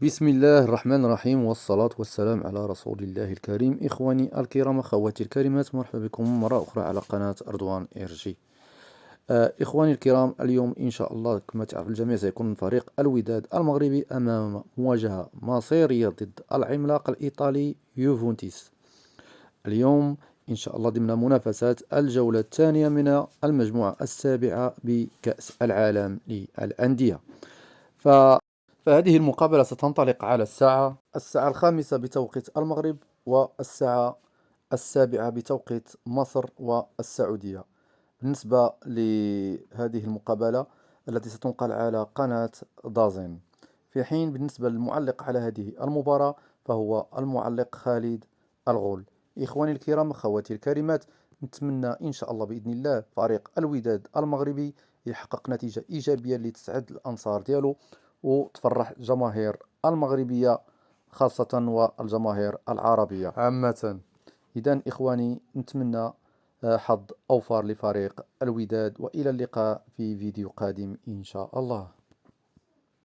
بسم الله الرحمن الرحيم، والصلاة والسلام على رسول الله الكريم. إخواني الكرام، أخواتي الكريمات، مرحبا بكم مرة أخرى على قناة أردوان إيرجي. إخواني الكرام، اليوم إن شاء الله كما تعرف الجميع سيكون فريق الوداد المغربي أمام مواجهة مصيرية ضد العملاق الإيطالي يوفنتوس. اليوم إن شاء الله ضمن منافسات الجولة الثانية من المجموعة السابعة بكأس العالم للأندية. ف فهذه المقابلة ستنطلق على الساعة 5 بتوقيت المغرب، والساعة 7 بتوقيت مصر والسعودية. بالنسبة لهذه المقابلة التي ستنقل على قناة دازن، في حين بالنسبة للمعلق على هذه المباراة فهو المعلق خالد الغول. إخواني الكرام، أخواتي الكريمات، نتمنى إن شاء الله بإذن الله فريق الوداد المغربي يحقق نتيجة إيجابية لتسعد الأنصار ديالو وتفرح الجماهير المغربية خاصة والجماهير العربية عامة. إذن إخواني، نتمنى حظ أوفر لفريق الوداد، وإلى اللقاء في فيديو قادم إن شاء الله.